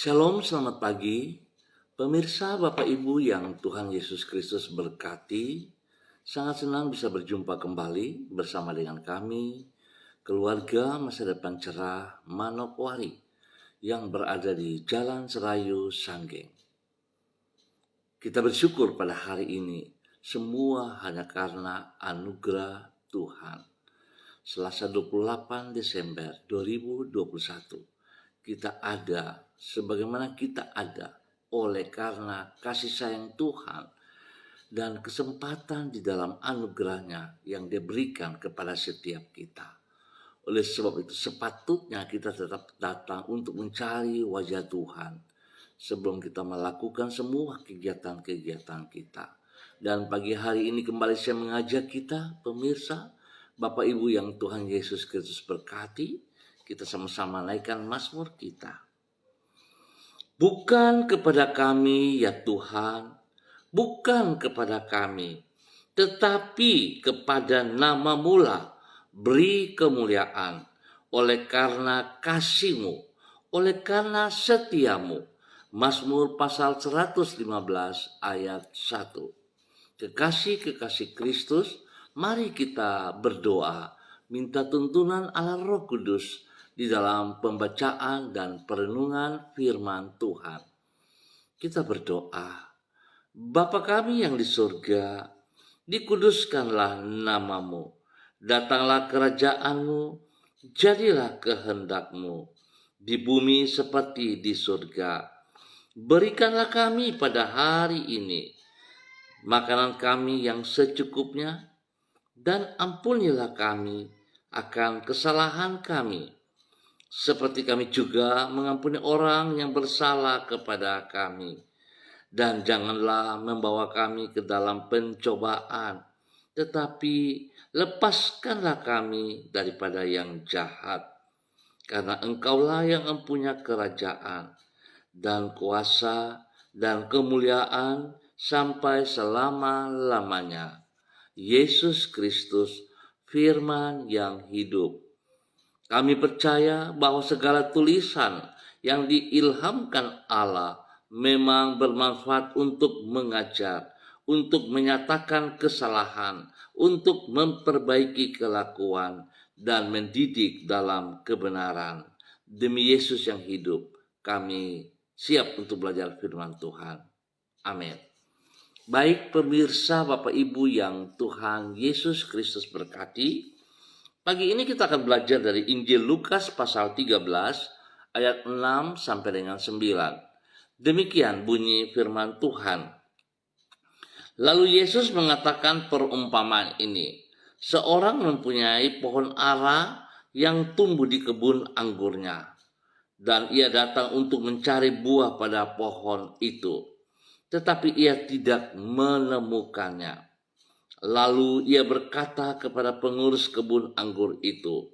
Shalom, selamat pagi. Pemirsa Bapak Ibu yang Tuhan Yesus Kristus berkati, sangat senang bisa berjumpa kembali bersama dengan kami, keluarga masa depan cerah Manokwari yang berada di Jalan Serayu Sanggeng. Kita bersyukur pada hari ini, semua hanya karena anugerah Tuhan. Selasa 28 Desember 2021, kita ada sebagaimana kita ada oleh karena kasih sayang Tuhan dan kesempatan di dalam anugerahnya yang diberikan kepada setiap kita. Oleh sebab itu sepatutnya kita tetap datang untuk mencari wajah Tuhan sebelum kita melakukan semua kegiatan-kegiatan kita. Dan pagi hari ini kembali saya mengajak kita, pemirsa, Bapak Ibu yang Tuhan Yesus Kristus berkati, kita sama-sama naikkan Mazmur kita. Bukan kepada kami ya Tuhan, bukan kepada kami, tetapi kepada nama-Mu lah beri kemuliaan, oleh karena kasih-Mu, oleh karena setia-Mu. Mazmur pasal 115 ayat 1. Kekasih-kekasih Kristus, mari kita berdoa, minta tuntunan Allah Roh Kudus di dalam pembacaan dan perenungan firman Tuhan. Kita berdoa, Bapa kami yang di surga, dikuduskanlah nama-Mu, datanglah kerajaan-Mu, jadilah kehendak-Mu, di bumi seperti di surga. Berikanlah kami pada hari ini makanan kami yang secukupnya, dan ampunilah kami akan kesalahan kami, seperti kami juga mengampuni orang yang bersalah kepada kami. Dan janganlah membawa kami ke dalam pencobaan, tetapi lepaskanlah kami daripada yang jahat. Karena Engkaulah yang mempunyai kerajaan, dan kuasa, dan kemuliaan, sampai selama-lamanya. Yesus Kristus, firman yang hidup. Kami percaya bahwa segala tulisan yang diilhamkan Allah memang bermanfaat untuk mengajar, untuk menyatakan kesalahan, untuk memperbaiki kelakuan, dan mendidik dalam kebenaran. Demi Yesus yang hidup, kami siap untuk belajar firman Tuhan. Amin. Baik pemirsa Bapak Ibu yang Tuhan Yesus Kristus berkati, pagi ini kita akan belajar dari Injil Lukas pasal 13 ayat 6 sampai dengan 9. Demikian bunyi firman Tuhan. Lalu Yesus mengatakan perumpamaan ini. Seorang mempunyai pohon ara yang tumbuh di kebun anggurnya, dan ia datang untuk mencari buah pada pohon itu, tetapi ia tidak menemukannya. Lalu ia berkata kepada pengurus kebun anggur itu,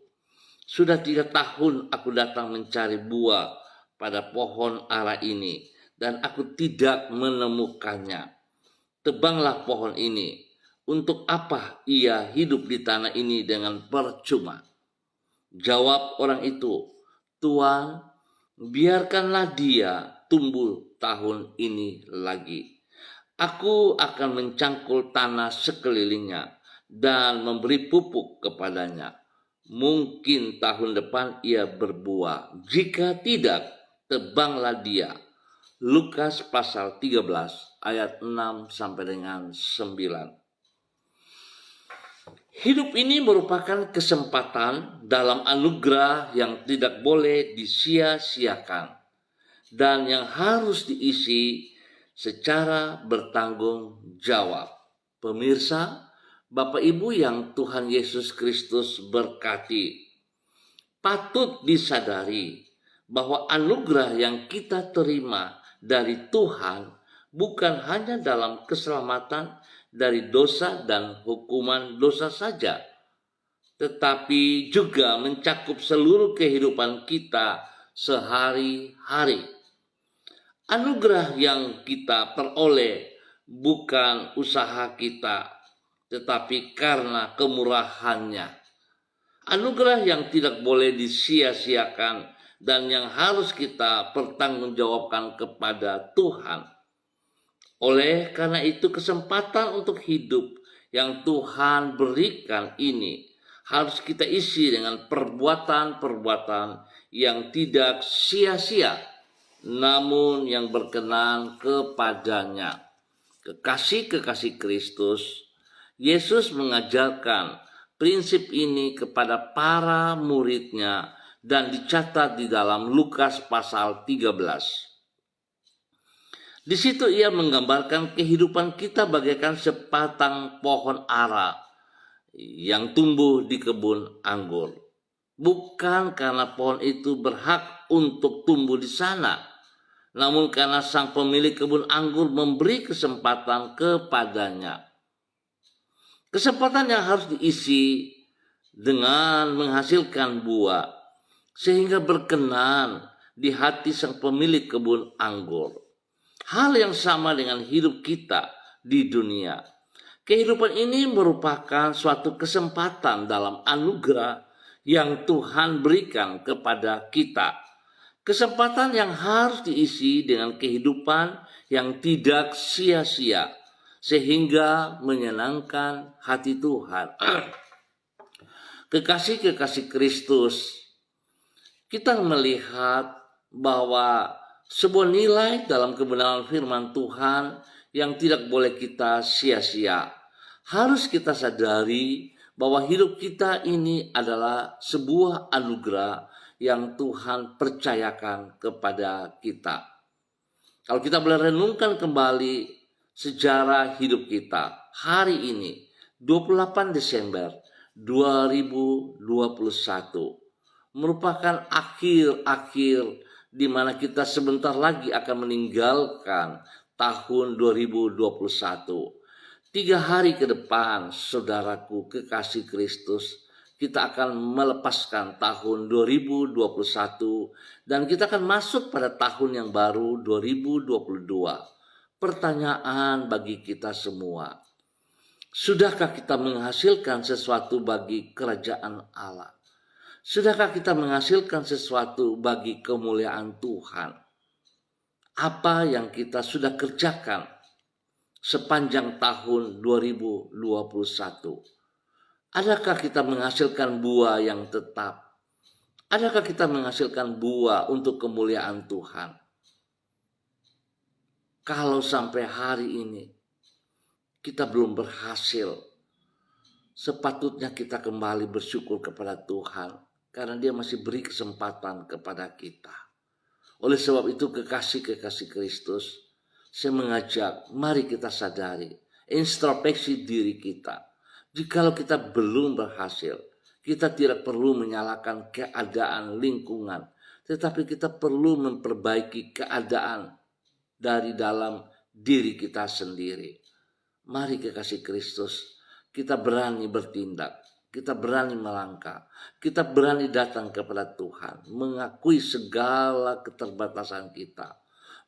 "Sudah 3 tahun aku datang mencari buah pada pohon ara ini, dan aku tidak menemukannya. Tebanglah pohon ini. Untuk apa ia hidup di tanah ini dengan percuma?" Jawab orang itu, "Tuan, biarkanlah dia tumbuh tahun ini lagi. Aku akan mencangkul tanah sekelilingnya dan memberi pupuk kepadanya. Mungkin tahun depan ia berbuah. Jika tidak, tebanglah dia." Lukas pasal 13 ayat 6 sampai dengan 9. Hidup ini merupakan kesempatan dalam anugerah yang tidak boleh disia-siakan dan yang harus diisi secara bertanggung jawab. Pemirsa, Bapak Ibu yang Tuhan Yesus Kristus berkati, patut disadari bahwa anugerah yang kita terima dari Tuhan bukan hanya dalam keselamatan dari dosa dan hukuman dosa saja, tetapi juga mencakup seluruh kehidupan kita sehari-hari. Anugerah yang kita peroleh bukan usaha kita, tetapi karena kemurahannya. Anugerah yang tidak boleh disia-siakan dan yang harus kita pertanggungjawabkan kepada Tuhan. Oleh karena itu, kesempatan untuk hidup yang Tuhan berikan ini harus kita isi dengan perbuatan-perbuatan yang tidak sia-sia, namun yang berkenan kepadanya. Kekasih-kekasih Kristus, Yesus mengajarkan prinsip ini kepada para muridnya dan dicatat di dalam Lukas pasal 13. Di situ ia menggambarkan kehidupan kita bagaikan sebatang pohon ara yang tumbuh di kebun anggur. Bukan karena pohon itu berhak untuk tumbuh di sana, namun karena sang pemilik kebun anggur memberi kesempatan kepadanya. Kesempatan yang harus diisi dengan menghasilkan buah, sehingga berkenan di hati sang pemilik kebun anggur. Hal yang sama dengan hidup kita di dunia. Kehidupan ini merupakan suatu kesempatan dalam anugerah yang Tuhan berikan kepada kita. Kesempatan yang harus diisi dengan kehidupan yang tidak sia-sia, sehingga menyenangkan hati Tuhan. Kekasih-kekasih Kristus, kita melihat bahwa sebuah nilai dalam kebenaran firman Tuhan yang tidak boleh kita sia-sia. Harus kita sadari bahwa hidup kita ini adalah sebuah anugerah yang Tuhan percayakan kepada kita. Kalau kita boleh renungkan kembali sejarah hidup kita hari ini 28 Desember 2021 merupakan akhir-akhir di mana kita sebentar lagi akan meninggalkan tahun 2021. 3 hari ke depan, saudaraku kekasih Kristus, kita akan melepaskan tahun 2021 dan kita akan masuk pada tahun yang baru 2022. Pertanyaan bagi kita semua, sudahkah kita menghasilkan sesuatu bagi kerajaan Allah? Sudahkah kita menghasilkan sesuatu bagi kemuliaan Tuhan? Apa yang kita sudah kerjakan sepanjang tahun 2021? Adakah kita menghasilkan buah yang tetap? Adakah kita menghasilkan buah untuk kemuliaan Tuhan? Kalau sampai hari ini kita belum berhasil, sepatutnya kita kembali bersyukur kepada Tuhan karena Dia masih beri kesempatan kepada kita. Oleh sebab itu, kekasih-kekasih Kristus, saya mengajak, mari kita sadari, introspeksi diri kita. Jikalau kita belum berhasil, kita tidak perlu menyalahkan keadaan lingkungan, tetapi kita perlu memperbaiki keadaan dari dalam diri kita sendiri. Mari kekasih Kristus, kita berani bertindak, kita berani melangkah, kita berani datang kepada Tuhan, mengakui segala keterbatasan kita,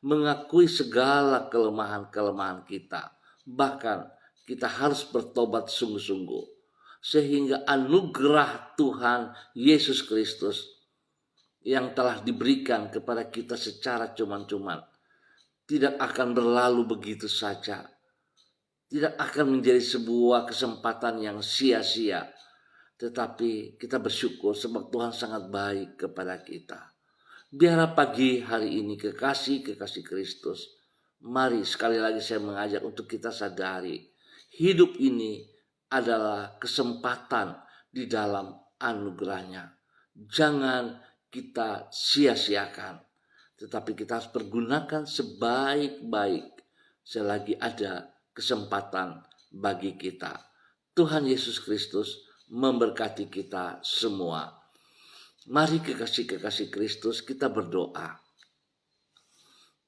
mengakui segala kelemahan-kelemahan kita. Bahkan kita harus bertobat sungguh-sungguh, sehingga anugerah Tuhan Yesus Kristus yang telah diberikan kepada kita secara cuman-cuman tidak akan berlalu begitu saja. Tidak akan menjadi sebuah kesempatan yang sia-sia. Tetapi kita bersyukur sebab Tuhan sangat baik kepada kita. Biarlah pagi hari ini kekasih-kekasih Kristus, mari sekali lagi saya mengajak untuk kita sadari, hidup ini adalah kesempatan di dalam anugerahnya. Jangan kita sia-siakan, tetapi kita harus pergunakan sebaik-baik selagi ada kesempatan bagi kita. Tuhan Yesus Kristus memberkati kita semua. Mari kekasih-kekasih Kristus, kita berdoa.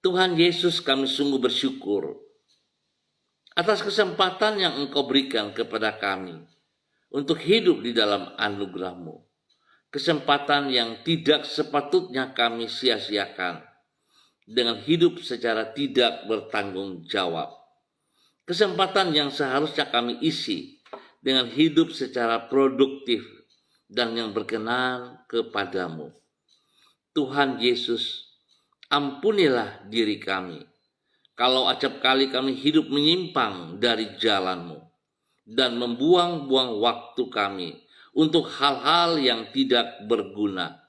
Tuhan Yesus, kami sungguh bersyukur atas kesempatan yang Engkau berikan kepada kami untuk hidup di dalam anugerah-Mu. Kesempatan yang tidak sepatutnya kami sia-siakan dengan hidup secara tidak bertanggung jawab. Kesempatan yang seharusnya kami isi dengan hidup secara produktif dan yang berkenan kepadamu. Tuhan Yesus, ampunilah diri kami, kalau acap kali kami hidup menyimpang dari jalan-Mu dan membuang-buang waktu kami untuk hal-hal yang tidak berguna.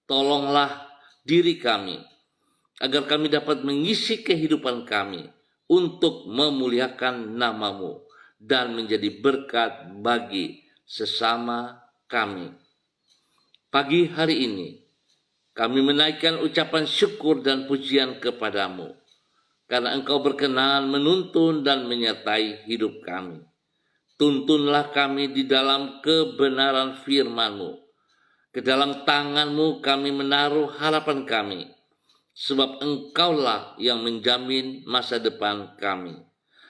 Tolonglah diri kami, agar kami dapat mengisi kehidupan kami untuk memuliakan nama-Mu dan menjadi berkat bagi sesama kami. Pagi hari ini, kami menaikkan ucapan syukur dan pujian kepadamu, karena Engkau berkenan menuntun dan menyertai hidup kami. Tuntunlah kami di dalam kebenaran firman-Mu. Ke dalam tangan-Mu kami menaruh harapan kami, sebab Engkaulah yang menjamin masa depan kami.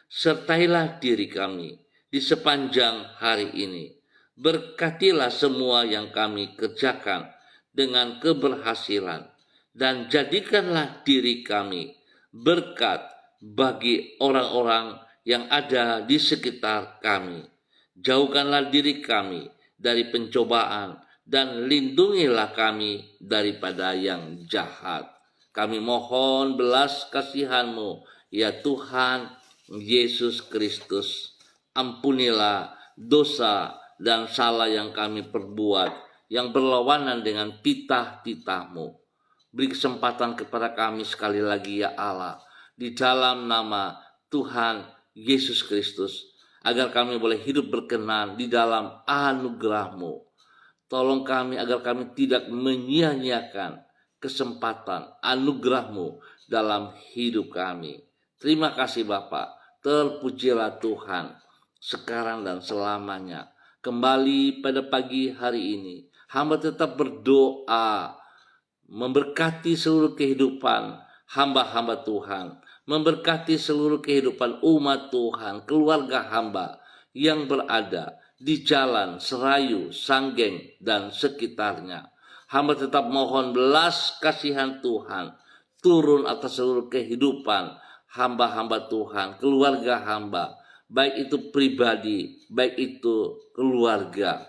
Sertailah diri kami di sepanjang hari ini. Berkatilah semua yang kami kerjakan dengan keberhasilan, dan jadikanlah diri kami berkat bagi orang-orang yang ada di sekitar kami. Jauhkanlah diri kami dari pencobaan, dan lindungilah kami daripada yang jahat. Kami mohon belas kasihan-Mu, ya Tuhan Yesus Kristus. Ampunilah dosa dan salah yang kami perbuat, yang berlawanan dengan titah-titah-Mu. Beri kesempatan kepada kami sekali lagi, ya Allah, di dalam nama Tuhan Yesus Kristus, agar kami boleh hidup berkenan di dalam anugerah-Mu. Tolong kami agar kami tidak menyia-nyiakan kesempatan anugerah-Mu dalam hidup kami. Terima kasih Bapa, terpujilah Tuhan sekarang dan selamanya. Kembali pada pagi hari ini, hamba tetap berdoa memberkati seluruh kehidupan hamba-hamba Tuhan, memberkati seluruh kehidupan umat Tuhan, keluarga hamba yang berada di jalan Serayu, Sanggeng, dan sekitarnya. Hamba tetap mohon belas kasihan Tuhan turun atas seluruh kehidupan hamba-hamba Tuhan, keluarga hamba, baik itu pribadi, baik itu keluarga.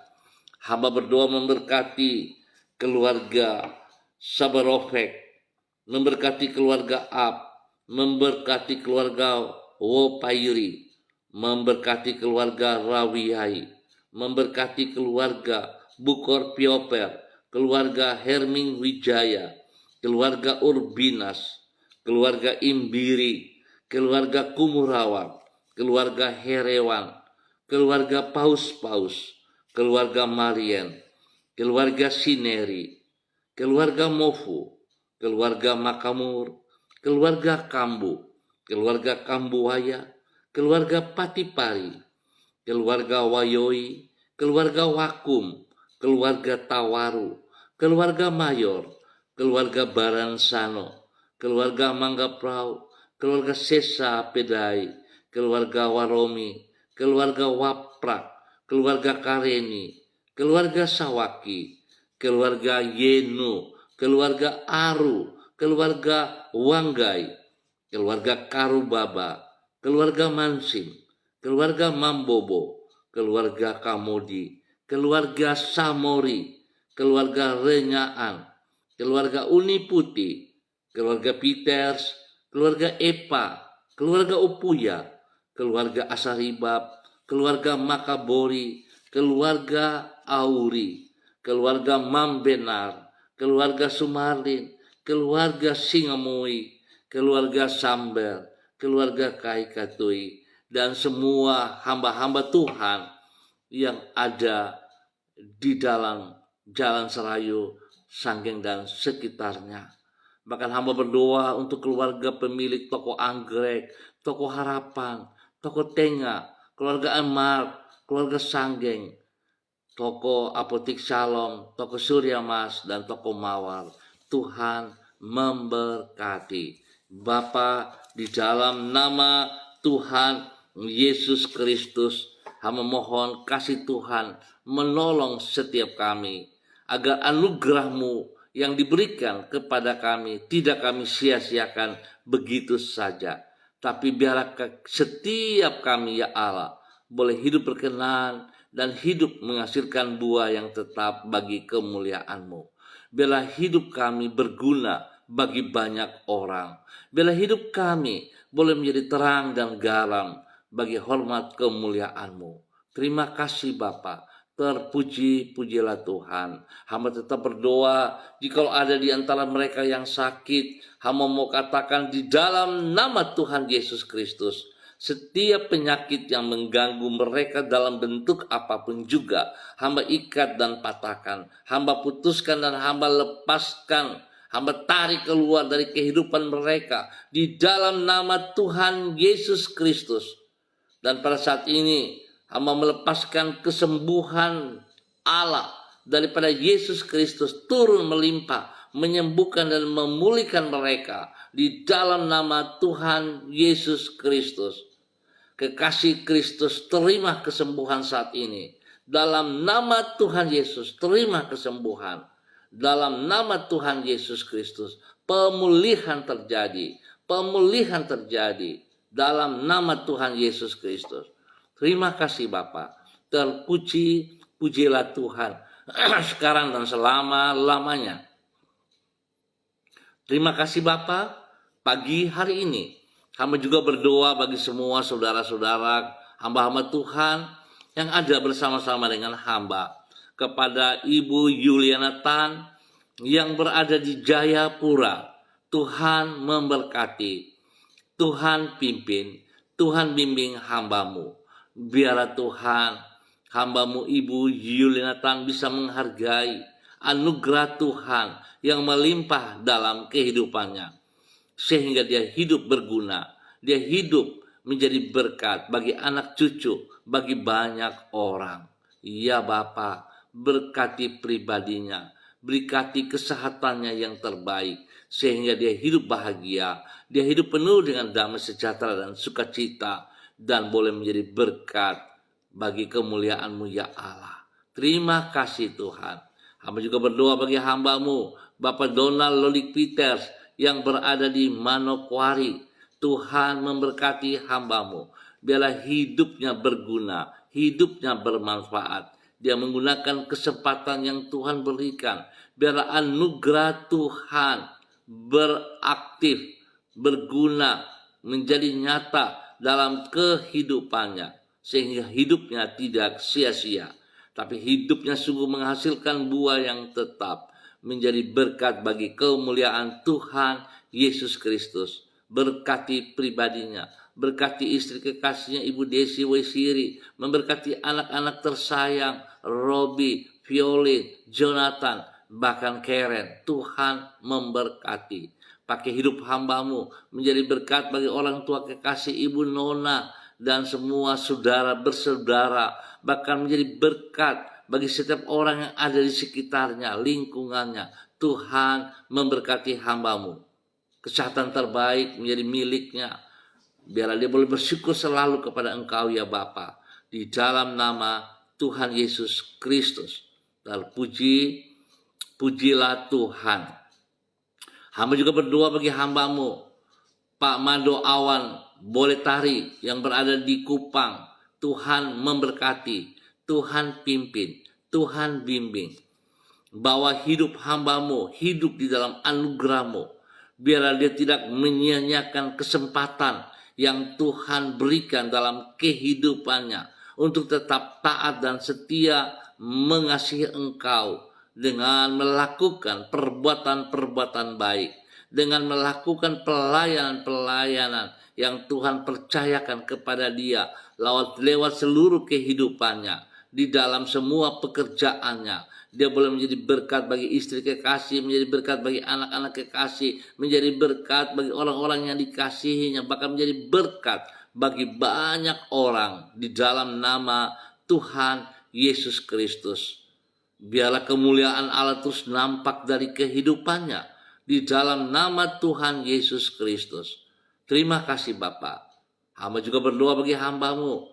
Hamba berdoa memberkati keluarga Sabarofek, memberkati keluarga Ab, memberkati keluarga Wopayuri, memberkati keluarga Rawiyai, memberkati keluarga Bukor Pioper, keluarga Herming Wijaya, keluarga Urbinas, keluarga Imbiri, keluarga Kumurawan, keluarga Herewan, keluarga Paus-Paus, keluarga Marien, keluarga Sineri, keluarga Mofu, keluarga Makamur, keluarga Kambu, keluarga Kambuaya, keluarga Patipari, keluarga Wayoi, keluarga Wakum, keluarga Tawaru, keluarga Mayor, keluarga Baransano, keluarga Manggaprau, keluarga Sesa Pedai, keluarga Waromi, keluarga Waprak, keluarga Kareni, keluarga Sawaki, keluarga Yenu, keluarga Aru, keluarga Wanggai, keluarga Karubaba, keluarga Mansim, keluarga Mambobo, keluarga Kamodi, keluarga Samori, keluarga Renyaan, keluarga Uni Putih, keluarga Peters, keluarga Epa, keluarga Upuya, keluarga Asaribab, keluarga Makabori, keluarga Auri, keluarga Mambenar, keluarga Sumarlin, keluarga Singamui, keluarga Samber, keluarga Kaikatui, dan semua hamba-hamba Tuhan yang ada di dalam Jalan Serayu, Sanggeng, dan sekitarnya. Bahkan hamba berdoa untuk keluarga pemilik toko anggrek, toko harapan, toko tenga, keluarga Amar, keluarga Sanggeng, toko apotik Shalom, toko Surya Mas, dan toko Mawar. Tuhan memberkati. Bapa, di dalam nama Tuhan Yesus Kristus, hamba mohon kasih Tuhan menolong setiap kami, agar anugerah-Mu yang diberikan kepada kami tidak kami sia-siakan begitu saja. Tapi biarlah setiap kami, ya Allah, boleh hidup berkenan dan hidup menghasilkan buah yang tetap bagi kemuliaan-Mu. Biarlah hidup kami berguna bagi banyak orang. Biarlah hidup kami boleh menjadi terang dan garam bagi hormat kemuliaan-Mu. Terima kasih Bapa. Terpuji-pujilah Tuhan. Hamba tetap berdoa, jika ada di antara mereka yang sakit, hamba mau katakan di dalam nama Tuhan Yesus Kristus, setiap penyakit yang mengganggu mereka dalam bentuk apapun juga, hamba ikat dan patahkan, hamba putuskan dan hamba lepaskan, hamba tarik keluar dari kehidupan mereka di dalam nama Tuhan Yesus Kristus. Dan pada saat ini hamba melepaskan kesembuhan Allah daripada Yesus Kristus turun melimpah, menyembuhkan dan memulihkan mereka di dalam nama Tuhan Yesus Kristus. Kekasih Kristus, terima kesembuhan saat ini. Dalam nama Tuhan Yesus, terima kesembuhan. Dalam nama Tuhan Yesus Kristus, pemulihan terjadi. Pemulihan terjadi. Dalam nama Tuhan Yesus Kristus. Terima kasih Bapa. Terpuji-pujilah Tuhan sekarang dan selama-lamanya. Terima kasih Bapa. Pagi hari ini hamba juga berdoa bagi semua saudara-saudara hamba-hamba Tuhan yang ada bersama-sama dengan hamba. Kepada Ibu Yuliana Tan yang berada di Jayapura, Tuhan memberkati, Tuhan pimpin, Tuhan bimbing hambamu. Biarlah Tuhan, hambamu Ibu Yuliana Tan bisa menghargai anugerah Tuhan yang melimpah dalam kehidupannya, sehingga dia hidup berguna, dia hidup menjadi berkat bagi anak cucu, bagi banyak orang. Ya Bapa, berkati pribadinya, berkati kesehatannya yang terbaik, sehingga dia hidup bahagia, dia hidup penuh dengan damai sejahtera dan sukacita, dan boleh menjadi berkat bagi kemuliaan-Mu ya Allah. Terima kasih Tuhan. Hamba juga berdoa bagi hambamu, Bapak Donald Lolik Peters, yang berada di Manokwari. Tuhan memberkati hambamu. Biarlah hidupnya berguna, hidupnya bermanfaat. Dia menggunakan kesempatan yang Tuhan berikan. Biarlah anugerah Tuhan beraktif, berguna, menjadi nyata dalam kehidupannya. Sehingga hidupnya tidak sia-sia, tapi hidupnya sungguh menghasilkan buah yang tetap, menjadi berkat bagi kemuliaan Tuhan Yesus Kristus. Berkati pribadinya, berkati istri kekasihnya Ibu Desi Wesiri, memberkati anak-anak tersayang Robi, Violin, Jonathan, bahkan Karen. Tuhan memberkati. Pakai hidup hambamu menjadi berkat bagi orang tua kekasih Ibu Nona dan semua saudara bersaudara, bahkan menjadi berkat bagi setiap orang yang ada di sekitarnya, lingkungannya. Tuhan memberkati hambamu. Kesehatan terbaik menjadi miliknya. Biarlah dia boleh bersyukur selalu kepada Engkau ya Bapa. Di dalam nama Tuhan Yesus Kristus. Pujilah Tuhan. Hamba juga berdoa bagi hambamu, Pak Mado Awan Boletari yang berada di Kupang. Tuhan memberkati, Tuhan pimpin, Tuhan bimbing. Bawa hidup hambamu, hidup di dalam anugerah-Mu. Biarlah dia tidak menyia-nyiakan kesempatan yang Tuhan berikan dalam kehidupannya untuk tetap taat dan setia mengasihi Engkau dengan melakukan perbuatan-perbuatan baik, dengan melakukan pelayanan-pelayanan yang Tuhan percayakan kepada dia lewat seluruh kehidupannya, di dalam semua pekerjaannya. Dia boleh menjadi berkat bagi istri kekasih, menjadi berkat bagi anak-anak kekasih, menjadi berkat bagi orang-orang yang dikasihinya, bahkan menjadi berkat bagi banyak orang di dalam nama Tuhan Yesus Kristus. Biarlah kemuliaan Allah terus nampak dari kehidupannya di dalam nama Tuhan Yesus Kristus. Terima kasih Bapak. Hamba juga berdoa bagi hambamu,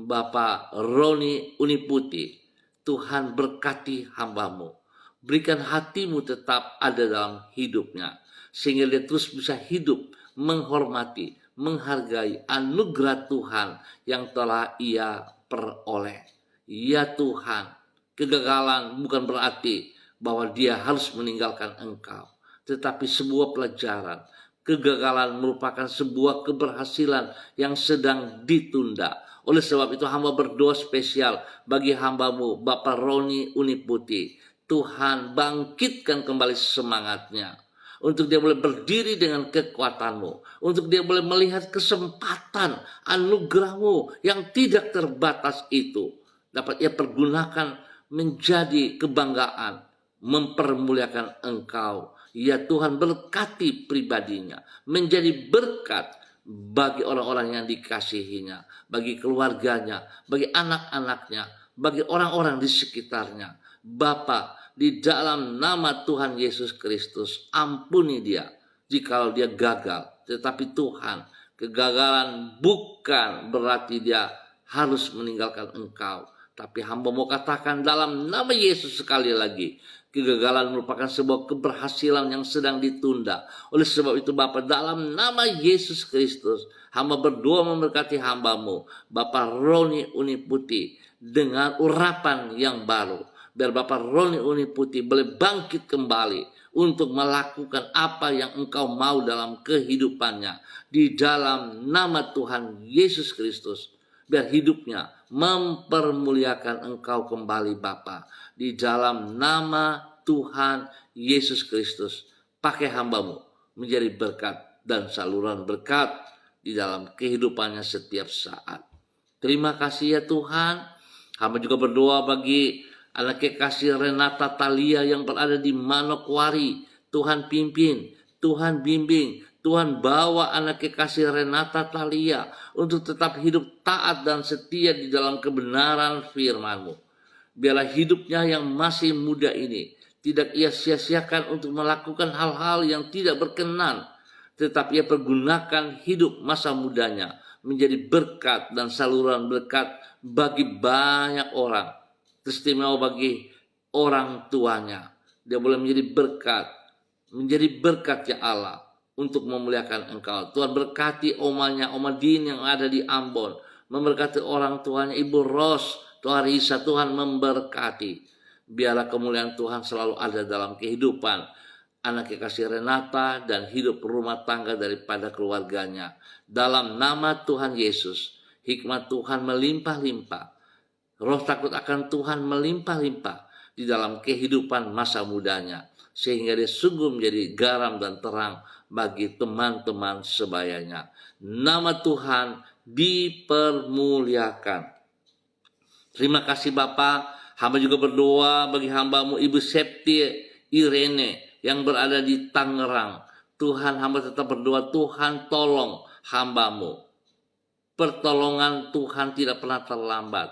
Bapak Roni Uniputi. Tuhan berkati hambamu. Berikan hatimu tetap ada dalam hidupnya, sehingga dia terus bisa hidup menghormati, menghargai anugerah Tuhan yang telah ia peroleh. Ya Tuhan, kegagalan bukan berarti bahwa dia harus meninggalkan Engkau, tetapi sebuah pelajaran. Kegagalan merupakan sebuah keberhasilan yang sedang ditunda. Oleh sebab itu hamba berdoa spesial bagi hambamu Bapak Roni Uniputi. Tuhan bangkitkan kembali semangatnya, untuk dia boleh berdiri dengan kekuatanmu, untuk dia boleh melihat kesempatan anugerahmu yang tidak terbatas itu dapat ia pergunakan menjadi kebanggaan, mempermuliakan Engkau. Ya Tuhan, berkati pribadinya, menjadi berkat bagi orang-orang yang dikasihinya, bagi keluarganya, bagi anak-anaknya, bagi orang-orang di sekitarnya. Bapa, di dalam nama Tuhan Yesus Kristus, ampuni dia jikalau dia gagal. Tetapi Tuhan, kegagalan bukan berarti dia harus meninggalkan Engkau. Tapi hamba mau katakan dalam nama Yesus sekali lagi, kegagalan merupakan sebuah keberhasilan yang sedang ditunda. Oleh sebab itu Bapa, dalam nama Yesus Kristus, hamba berdoa memberkati hambamu, Bapak Roni Uniputi, dengan urapan yang baru. Biar Bapak Roni Uniputi boleh bangkit kembali untuk melakukan apa yang Engkau mau dalam kehidupannya. Di dalam nama Tuhan Yesus Kristus, biar hidupnya mempermuliakan Engkau kembali Bapa. Di dalam nama Tuhan Yesus Kristus, pakai hambamu menjadi berkat dan saluran berkat di dalam kehidupannya setiap saat. Terima kasih ya Tuhan. Hamba juga berdoa bagi anak kekasih Renata Thalia yang berada di Manokwari. Tuhan pimpin, Tuhan bimbing, Tuhan bawa anak kekasih Renata Thalia untuk tetap hidup taat dan setia di dalam kebenaran firman-Mu. Biarlah hidupnya yang masih muda ini tidak ia sia-siakan untuk melakukan hal-hal yang tidak berkenan, tetapi ia pergunakan hidup masa mudanya menjadi berkat dan saluran berkat bagi banyak orang, teristimewa bagi orang tuanya. Dia boleh menjadi berkat ya Allah, untuk memuliakan Engkau. Tuhan berkati omanya, Oma Din yang ada di Ambon, memberkati orang tuanya Ibu Ros, Tuhan Risa, Tuhan memberkati. Biarlah kemuliaan Tuhan selalu ada dalam kehidupan anak kekasih Renata dan hidup rumah tangga daripada keluarganya. Dalam nama Tuhan Yesus, hikmat Tuhan melimpah-limpah, roh takut akan Tuhan melimpah-limpah di dalam kehidupan masa mudanya, sehingga dia sungguh menjadi garam dan terang bagi teman-teman sebayanya. Nama Tuhan dipermuliakan. Terima kasih Bapak. Hamba juga berdoa bagi hambamu Ibu Septi Irene yang berada di Tangerang. Tuhan, hamba tetap berdoa, Tuhan tolong hambamu. Pertolongan Tuhan tidak pernah terlambat.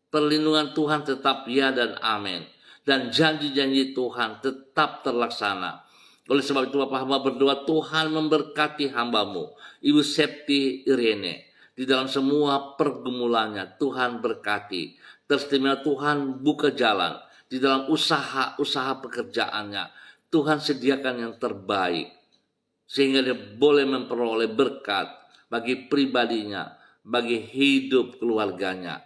Perlindungan Tuhan tetap ya dan amin. Dan janji-janji Tuhan tetap terlaksana. Oleh sebab itu Bapak, hamba berdoa Tuhan memberkati hambamu Ibu Septi Irene. Di dalam semua pergumulannya Tuhan berkati. Teristimewa Tuhan buka jalan. Di dalam usaha pekerjaannya Tuhan sediakan yang terbaik, sehingga dia boleh memperoleh berkat bagi pribadinya, bagi hidup keluarganya,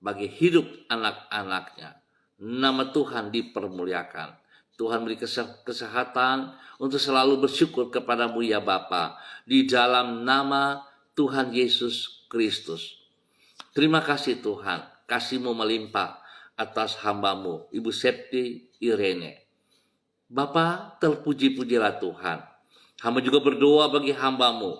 bagi hidup anak-anaknya. Nama Tuhan dipermuliakan. Tuhan beri kesehatan untuk selalu bersyukur kepadamu ya Bapa, di dalam nama Tuhan Yesus Kristus. Terima kasih Tuhan, kasih-Mu melimpah atas hambamu Ibu Septi Irene. Bapa, terpuji-pujilah Tuhan. Hamba juga berdoa bagi hambamu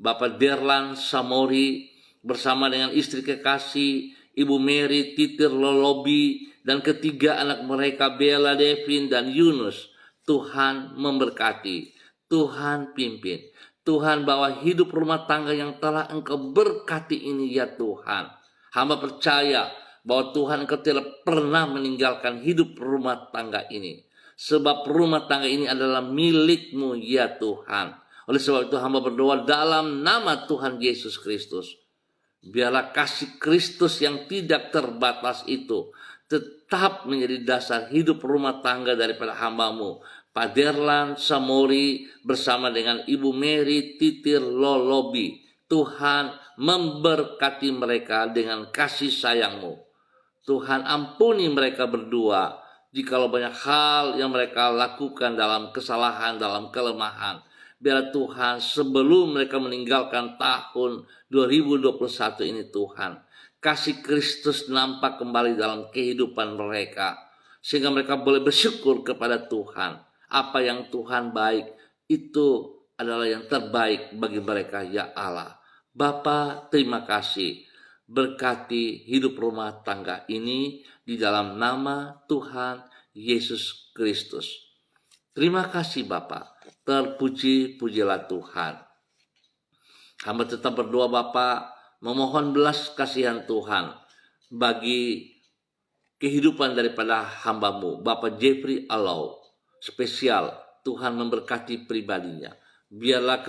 Bapak Derlan Samori bersama dengan istri kekasih Ibu Mary Titir Lolobi dan ketiga anak mereka Bella, Devin, dan Yunus. Tuhan memberkati, Tuhan pimpin, Tuhan bawa hidup rumah tangga yang telah Engkau berkati ini ya Tuhan. Hamba percaya bahwa Tuhan Engkau tidak pernah meninggalkan hidup rumah tangga ini. Sebab rumah tangga ini adalah milik-Mu ya Tuhan. Oleh sebab itu hamba berdoa dalam nama Tuhan Yesus Kristus. Biarlah kasih Kristus yang tidak terbatas itu tetap menjadi dasar hidup rumah tangga daripada hambamu Pak Derlan Samori bersama dengan Ibu Mary Titir Lolobi. Tuhan memberkati mereka dengan kasih sayang-Mu. Tuhan ampuni mereka berdua jikalau banyak hal yang mereka lakukan dalam kesalahan, dalam kelemahan. Biar Tuhan sebelum mereka meninggalkan tahun 2021 ini Tuhan, kasih Kristus nampak kembali dalam kehidupan mereka. Sehingga mereka boleh bersyukur kepada Tuhan. Apa yang Tuhan baik itu adalah yang terbaik bagi mereka ya Allah. Bapa, terima kasih. Berkati hidup rumah tangga ini di dalam nama Tuhan Yesus Kristus. Terima kasih Bapa. Terpuji-pujilah Tuhan. Hamba tetap berdoa Bapa, memohon belas kasihan Tuhan bagi kehidupan daripada hambamu, Bapak Jeffrey Alau. Spesial Tuhan memberkati pribadinya. Biarlah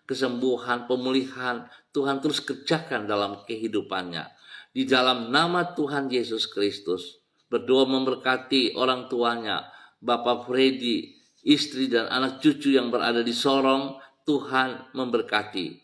kesembuhan, pemulihan Tuhan terus kerjakan dalam kehidupannya. Di dalam nama Tuhan Yesus Kristus, berdoa memberkati orang tuanya, Bapak Freddy, istri dan anak cucu yang berada di Sorong. Tuhan memberkati.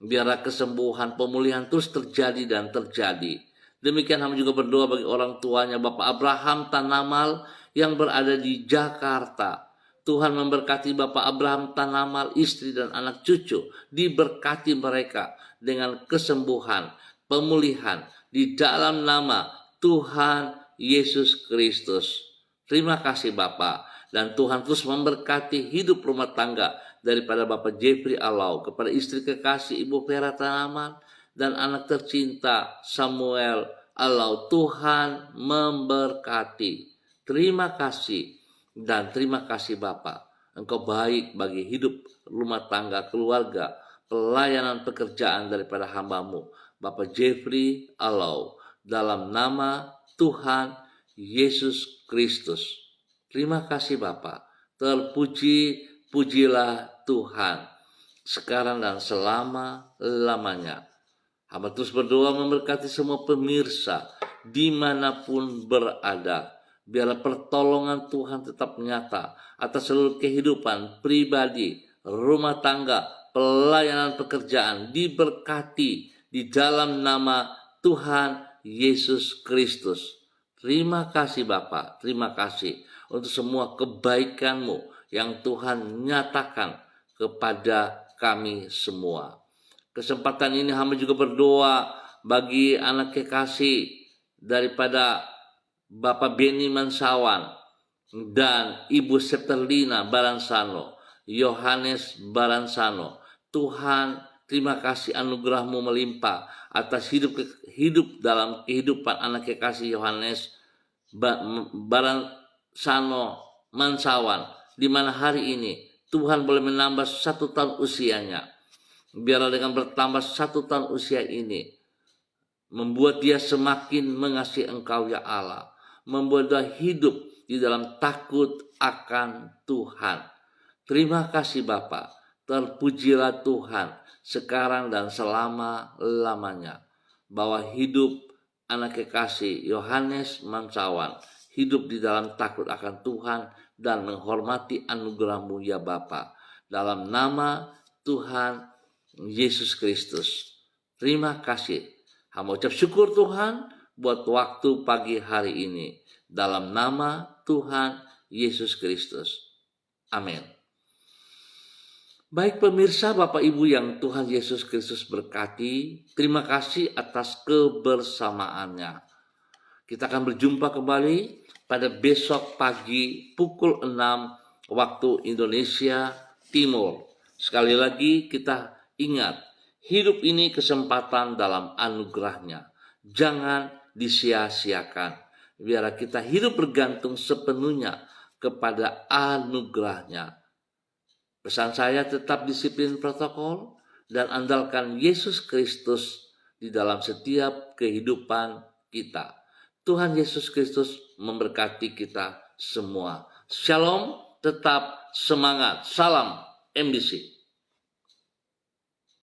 Biarlah kesembuhan, pemulihan terus terjadi dan terjadi. Demikian kami juga berdoa bagi orang tuanya, Bapak Abraham Tanamal yang berada di Jakarta. Tuhan memberkati Bapak Abraham Tanamal, istri dan anak cucu. Diberkati mereka dengan kesembuhan, pemulihan di dalam nama Tuhan Yesus Kristus. Terima kasih Bapak. Dan Tuhan terus memberkati hidup rumah tangga daripada Bapak Jeffrey Alau, kepada istri kekasih Ibu Vera Tanamal, dan anak tercinta Samuel Alau. Tuhan memberkati. Terima kasih. Dan terima kasih Bapak, Engkau baik bagi hidup rumah tangga, keluarga, pelayanan pekerjaan daripada hambamu, Bapak Jeffrey Alau, dalam nama Tuhan Yesus Kristus. Terima kasih Bapak, terpuji-pujilah Tuhan, sekarang dan selama-lamanya. Hamba terus berdoa memberkati semua pemirsa dimanapun berada. Biarlah pertolongan Tuhan tetap nyata atas seluruh kehidupan pribadi, rumah tangga, pelayanan pekerjaan diberkati di dalam nama Tuhan Yesus Kristus. Terima kasih Bapak, terima kasih untuk semua kebaikan-Mu yang Tuhan nyatakan kepada kami semua. Kesempatan ini hamba juga berdoa bagi anak kekasih daripada Bapak Beni Mansawan dan Ibu Septerlina Baransano, Yohanes Baransano. Tuhan, terima kasih anugerah-Mu melimpah atas hidup dalam kehidupan anak kekasih Yohanes Baransano Mansawan, di mana hari ini Tuhan boleh menambah 1 tahun usianya. Biarlah dengan bertambah 1 tahun usia ini membuat dia semakin mengasihi Engkau ya Allah, membuat dia hidup di dalam takut akan Tuhan. Terima kasih Bapa, terpujilah Tuhan sekarang dan selama-lamanya, bahwa hidup anak kekasih Yohanes Mansawan hidup di dalam takut akan Tuhan dan menghormati anugerah-Mu ya Bapa, dalam nama Tuhan Yesus Kristus. Terima kasih. Hamba ucap syukur Tuhan buat waktu pagi hari ini, dalam nama Tuhan Yesus Kristus. Amin. Baik pemirsa, Bapak Ibu yang Tuhan Yesus Kristus berkati, terima kasih atas kebersamaannya. Kita akan berjumpa kembali pada besok pagi pukul 6 waktu Indonesia Timur. Sekali lagi kita ingat, hidup ini kesempatan dalam anugerah-Nya. Jangan disia-siakan. Biar kita hidup bergantung sepenuhnya kepada anugerah-Nya. Pesan saya, tetap disiplin protokol dan andalkan Yesus Kristus di dalam setiap kehidupan kita. Tuhan Yesus Kristus memberkati kita semua. Shalom, tetap semangat. Salam MBC.